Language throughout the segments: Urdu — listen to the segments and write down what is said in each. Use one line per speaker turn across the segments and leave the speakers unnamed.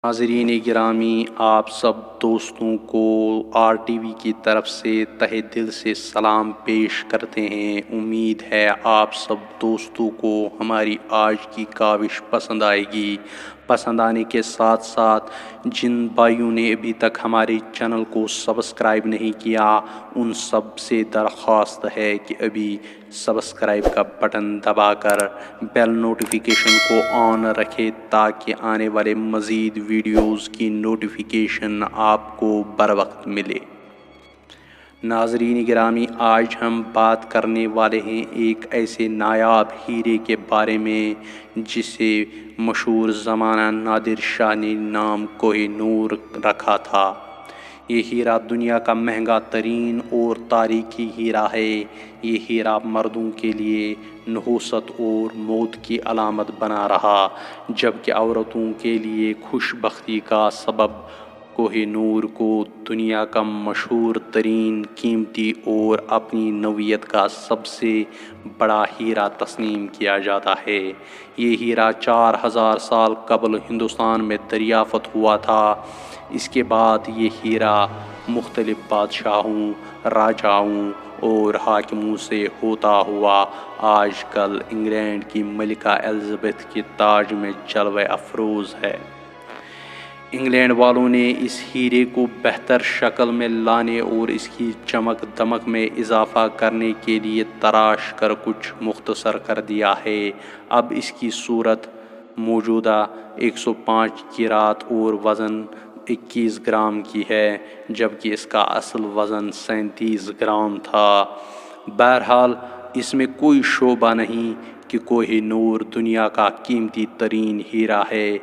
ناظرین گرامی، آپ سب دوستوں کو آر ٹی وی کی طرف سے تہہ دل سے سلام پیش کرتے ہیں۔ امید ہے آپ سب دوستوں کو ہماری آج کی کاوش پسند آئے گی۔ پسند آنے کے ساتھ ساتھ جن بھائیوں نے ابھی تک ہمارے چینل کو سبسکرائب نہیں کیا، ان سب سے درخواست ہے کہ ابھی سبسکرائب کا بٹن دبا کر بیل نوٹیفیکیشن کو آن رکھے تاکہ آنے والے مزید ویڈیوز کی نوٹیفیکیشن آپ کو بر وقت ملے۔ ناظرین گرامی، آج ہم بات کرنے والے ہیں ایک ایسے نایاب ہیرے کے بارے میں جسے مشہور زمانہ نادر شاہ نے نام کوہ نور رکھا تھا۔ یہ ہیرا دنیا کا مہنگا ترین اور تاریخی ہیرا ہے۔ یہ ہیرا مردوں کے لیے نحوست اور موت کی علامت بنا رہا، جبکہ عورتوں کے لیے خوش بختی کا سبب۔ کوہ نور کو دنیا کا مشہور ترین، قیمتی اور اپنی نوعیت کا سب سے بڑا ہیرا تسلیم کیا جاتا ہے۔ یہ ہیرا 4000 سال قبل ہندوستان میں دریافت ہوا تھا۔ اس کے بعد یہ ہیرا مختلف بادشاہوں، راجاؤں اور حاکموں سے ہوتا ہوا آج کل انگلینڈ کی ملکہ الزبتھ کے تاج میں جلوہ افروز ہے۔ انگلینڈ والوں نے اس ہیرے کو بہتر شکل میں لانے اور اس کی چمک دمک میں اضافہ کرنے کے لیے تراش کر کچھ مختصر کر دیا ہے۔ اب اس کی صورت موجودہ 105 کیرات اور وزن 21 گرام کی ہے، جبکہ اس کا اصل وزن 37 گرام تھا۔ بہرحال اس میں کوئی شبہ نہیں کہ کوہ نور دنیا کا قیمتی ترین ہیرا ہے۔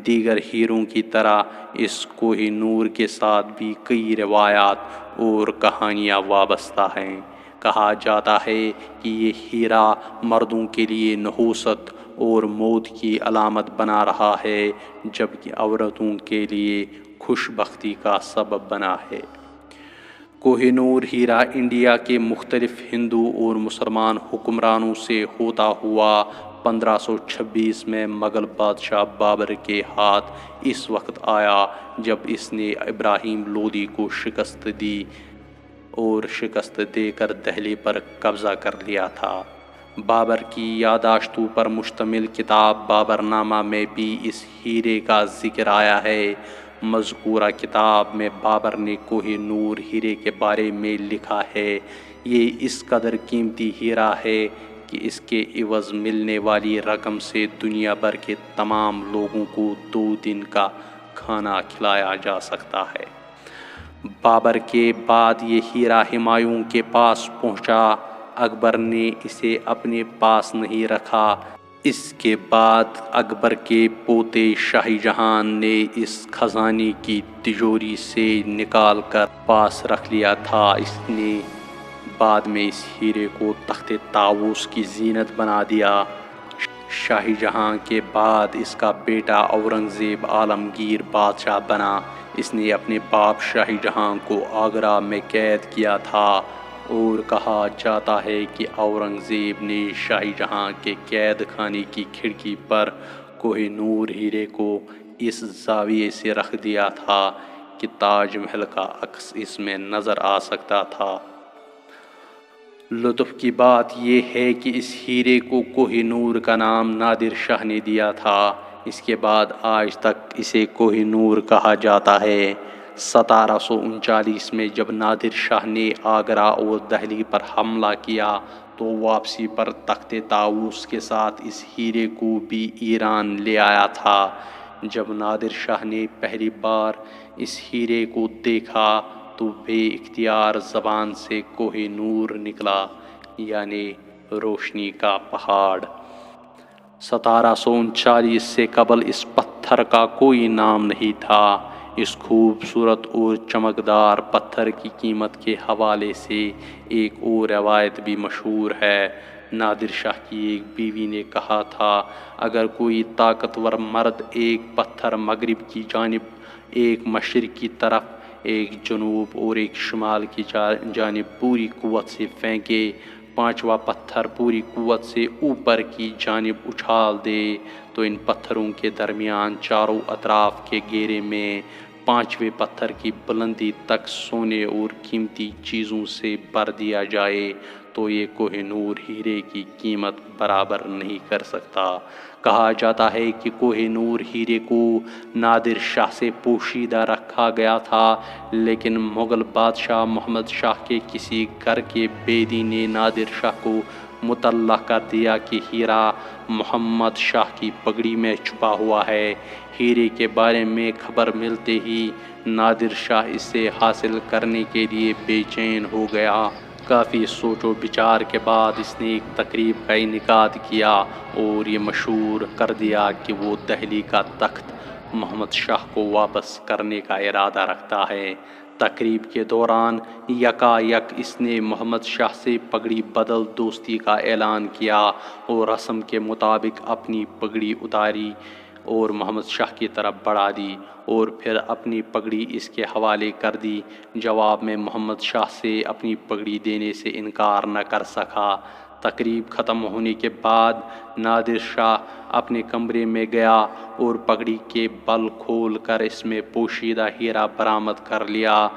دیگر ہیروں کی طرح اس کوہ نور کے ساتھ بھی کئی روایات اور کہانیاں وابستہ ہیں۔ کہا جاتا ہے کہ یہ ہیرا مردوں کے لیے نحوست اور موت کی علامت بنا رہا ہے، جبکہ عورتوں کے لیے خوش بختی کا سبب بنا ہے۔ کوہ نور ہیرا انڈیا کے مختلف ہندو اور مسلمان حکمرانوں سے ہوتا ہوا 1526 میں مغل بادشاہ بابر کے ہاتھ اس وقت آیا جب اس نے ابراہیم لودھی کو شکست دی اور شکست دے کر دہلی پر قبضہ کر لیا تھا۔ بابر کی یادداشتوں پر مشتمل کتاب بابر نامہ میں بھی اس ہیرے کا ذکر آیا ہے۔ مذکورہ کتاب میں بابر نے کوہ نور ہیرے کے بارے میں لکھا ہے: یہ اس قدر قیمتی ہیرا ہے کہ اس کے عوض ملنے والی رقم سے دنیا بھر کے تمام لوگوں کو 2 دن کا کھانا کھلایا جا سکتا ہے۔ بابر کے بعد یہ ہیرا ہمایوں کے پاس پہنچا۔ اکبر نے اسے اپنے پاس نہیں رکھا۔ اس کے بعد اکبر کے پوتے شاہ جہاں نے اس خزانے کی تجوری سے نکال کر پاس رکھ لیا تھا۔ اس نے بعد میں اس ہیرے کو تخت طاؤس کی زینت بنا دیا۔ شاہ جہاں کے بعد اس کا بیٹا اورنگزیب عالمگیر بادشاہ بنا۔ اس نے اپنے باپ شاہ جہاں کو آگرہ میں قید کیا تھا اور کہا جاتا ہے کہ اورنگزیب نے شاہ جہاں کے قید خانے کی کھڑکی پر کوہ نور ہیرے کو اس زاویے سے رکھ دیا تھا کہ تاج محل کا عکس اس میں نظر آ سکتا تھا۔ لطف کی بات یہ ہے کہ اس ہیرے کو کوہ نور کا نام نادر شاہ نے دیا تھا۔ اس کے بعد آج تک اسے کوہ نور کہا جاتا ہے۔ 1739 میں جب نادر شاہ نے آگرہ اور دہلی پر حملہ کیا تو واپسی پر تخت طاؤس کے ساتھ اس ہیرے کو بھی ایران لے آیا تھا۔ جب نادر شاہ نے پہلی بار اس ہیرے کو دیکھا تو بے اختیار زبان سے کوہ نور نکلا، یعنی روشنی کا پہاڑ۔ 1739 سے قبل اس پتھر کا کوئی نام نہیں تھا۔ اس خوبصورت اور چمکدار پتھر کی قیمت کے حوالے سے ایک اور روایت بھی مشہور ہے۔ نادر شاہ کی ایک بیوی نے کہا تھا، اگر کوئی طاقتور مرد ایک پتھر مغرب کی جانب، ایک مشرق کی طرف، ایک جنوب اور ایک شمال کی جانب پوری قوت سے پھینکے پانچواں پتھر پوری قوت سے اوپر کی جانب اچھال دے تو ان پتھروں کے درمیان چاروں اطراف کے گھیرے میں پانچویں پتھر کی بلندی تک سونے اور قیمتی چیزوں سے بھر دیا جائے تو یہ کوہ نور ہیرے کی قیمت برابر نہیں کر سکتا۔ کہا جاتا ہے کہ کوہ نور ہیرے کو نادر شاہ سے پوشیدہ رکھا گیا تھا، لیکن مغل بادشاہ محمد شاہ کے کسی گھر کے بیدی نے نادر شاہ کو مطلع کر دیا کہ ہیرا محمد شاہ کی پگڑی میں چھپا ہوا ہے۔ ہیرے کے بارے میں خبر ملتے ہی نادر شاہ اسے حاصل کرنے کے لیے بے چین ہو گیا۔ کافی سوچ و بچار کے بعد اس نے ایک تقریب کا انعقاد کیا اور یہ مشہور کر دیا کہ وہ دہلی کا تخت محمد شاہ کو واپس کرنے کا ارادہ رکھتا ہے۔ تقریب کے دوران یکا یک اس نے محمد شاہ سے پگڑی بدل دوستی کا اعلان کیا اور رسم کے مطابق اپنی پگڑی اتاری اور محمد شاہ کی طرف بڑھا دی اور پھر اپنی پگڑی اس کے حوالے کر دی۔ جواب میں محمد شاہ سے اپنی پگڑی دینے سے انکار نہ کر سکا۔ تقریب ختم ہونے کے بعد نادر شاہ اپنے کمرے میں گیا اور پگڑی کے بل کھول کر اس میں پوشیدہ ہیرا برآمد کر لیا۔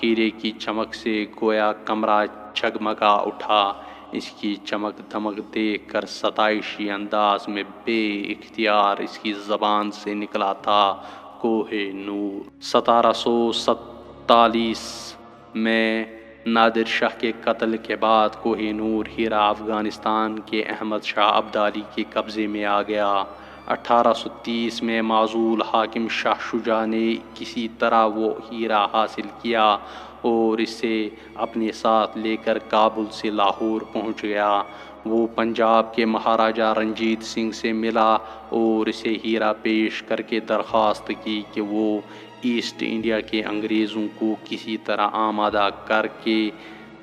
ہیرے کی چمک سے گویا کمرہ جگمگا اٹھا۔ اس کی چمک دمک دیکھ کر ستائشی انداز میں بے اختیار اس کی زبان سے نکلا تھا کوہ نور۔ 1747 میں نادر شاہ کے قتل کے بعد کوہ نور ہیرا افغانستان کے احمد شاہ ابدالی کے قبضے میں آ گیا۔ 1830 میں معزول حاکم شاہ شجاع نے کسی طرح وہ ہیرا حاصل کیا اور اسے اپنے ساتھ لے کر کابل سے لاہور پہنچ گیا۔ وہ پنجاب کے مہاراجہ رنجیت سنگھ سے ملا اور اسے ہیرا پیش کر کے درخواست کی کہ وہ ایسٹ انڈیا کے انگریزوں کو کسی طرح آمادہ کر کے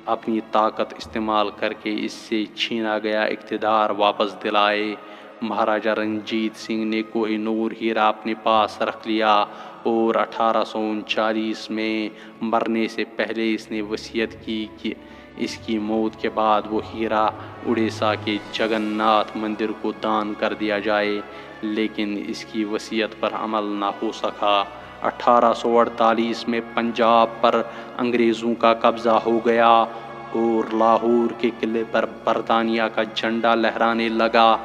اپنی طاقت استعمال کر کے اس سے چھینا گیا اقتدار واپس دلائے۔ مہاراجہ رنجیت سنگھ نے کوہ نور ہیرا اپنے پاس رکھ لیا اور 1839 میں مرنے سے پہلے اس نے وصیت کی کہ اس کی موت کے بعد وہ ہیرا اڑیسہ کے جگن ناتھ مندر کو دان کر دیا جائے، لیکن اس کی وصیت پر عمل نہ ہو سکا۔ 1848 میں پنجاب پر انگریزوں کا قبضہ ہو گیا اور لاہور کے قلعے پر برطانیہ کا جھنڈا لہرانے لگا۔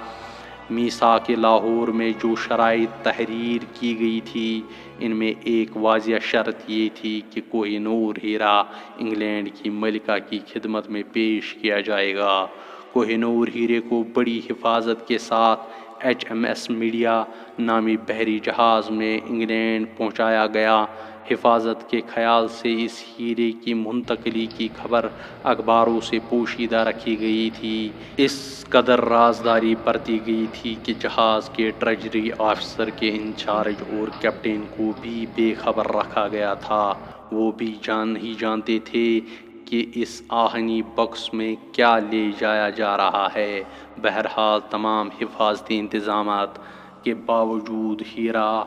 میثاق لاہور میں جو شرائط تحریر کی گئی تھی ان میں ایک واضح شرط یہ تھی کہ کوہ نور ہیرا انگلینڈ کی ملکہ کی خدمت میں پیش کیا جائے گا۔ کوہ نور ہیرے کو بڑی حفاظت کے ساتھ HMS میڈیا نامی بحری جہاز میں انگلینڈ پہنچایا گیا۔ حفاظت کے خیال سے اس ہیرے کی منتقلی کی خبر اخباروں سے پوشیدہ رکھی گئی تھی۔ اس قدر رازداری برتی گئی تھی کہ جہاز کے ٹریجری آفیسر کے انچارج اور کیپٹن کو بھی بے خبر رکھا گیا تھا۔ وہ بھی نہیں جانتے تھے کہ اس آہنی باکس میں کیا لے جایا جا رہا ہے۔ بہرحال تمام حفاظتی انتظامات کے باوجود ہیرا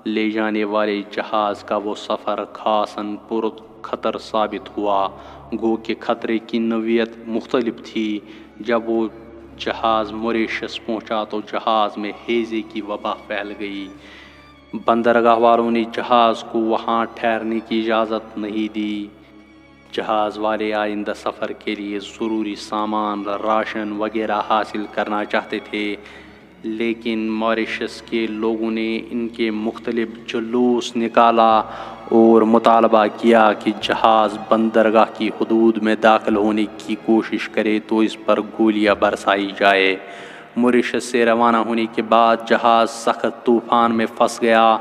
لے جانے والے جہاز کا وہ سفر خاصاً پر خطر ثابت ہوا۔ گو کہ خطرے کی نوعیت مختلف تھی۔ جب وہ جہاز موریشس پہنچا تو جہاز میں ہیضے کی وبا پھیل گئی۔ بندرگاہ والوں نے جہاز کو وہاں ٹھہرنے کی اجازت نہیں دی۔ جہاز والے آئندہ سفر کے لیے ضروری سامان، راشن وغیرہ حاصل کرنا چاہتے تھے، لیکن موریشس کے لوگوں نے ان کے مختلف جلوس نکالا اور مطالبہ کیا کہ جہاز بندرگاہ کی حدود میں داخل ہونے کی کوشش کرے تو اس پر گولیاں برسائی جائے۔ موریشس سے روانہ ہونے کے بعد جہاز سخت طوفان میں پھنس گیا۔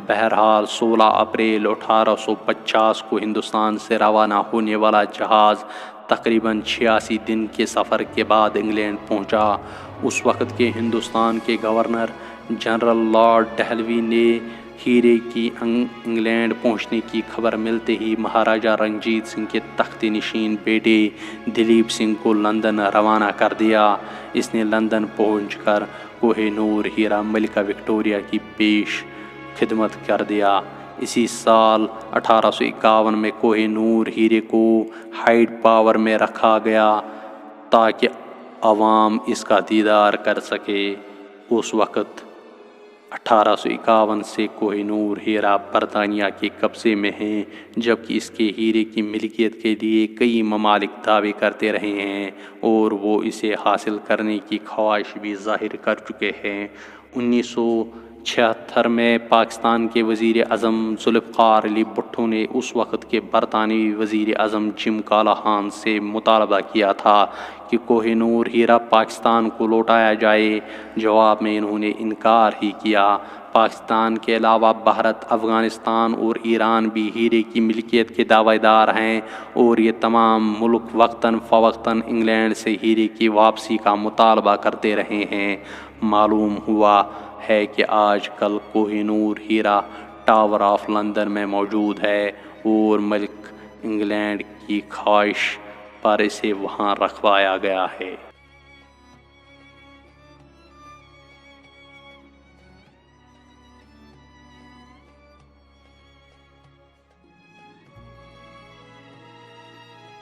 بہرحال 16 اپریل 1850 کو ہندوستان سے روانہ ہونے والا جہاز تقریباً 86 دن کے سفر کے بعد انگلینڈ پہنچا۔ اس وقت کے ہندوستان کے گورنر جنرل لارڈ ڈہلوی نے ہیرے کی انگلینڈ پہنچنے کی خبر ملتے ہی مہاراجہ رنجیت سنگھ کے تخت نشین بیٹے دلیپ سنگھ کو لندن روانہ کر دیا۔ اس نے لندن پہنچ کر کوہ نور ہیرا ملکہ وکٹوریہ کی پیش خدمت کر دیا۔ اسی سال 1851 میں کوہ نور ہیرے کو ہائیڈ پاور میں رکھا گیا۔ تاکہ عوام اس کا دیدار کر سکے۔ اس وقت 1851 سے کوہ نور ہیرا برطانیہ کے قبضے میں ہیں، جبکہ اس کے ہیرے کی ملکیت کے لیے کئی ممالک دعوے کرتے رہے ہیں اور وہ اسے حاصل کرنے کی خواہش بھی ظاہر کر چکے ہیں۔ 1976 میں پاکستان کے وزیر اعظم ذوالفقار علی بھٹو نے اس وقت کے برطانوی وزیر اعظم جم کالاہان سے مطالبہ کیا تھا کہ کوہ نور ہیرا پاکستان کو لوٹایا جائے۔ جواب میں انہوں نے انکار ہی کیا۔ پاکستان کے علاوہ بھارت، افغانستان اور ایران بھی ہیرے کی ملکیت کے دعوے دار ہیں اور یہ تمام ملک وقتاً فوقتاً انگلینڈ سے ہیرے کی واپسی کا مطالبہ کرتے رہے ہیں۔ معلوم ہوا ہے کہ آج کل کوہ نور ہیرا ٹاور آف لندن میں موجود ہے اور ملک انگلینڈ کی خواہش پر اسے وہاں رکھوایا گیا ہے۔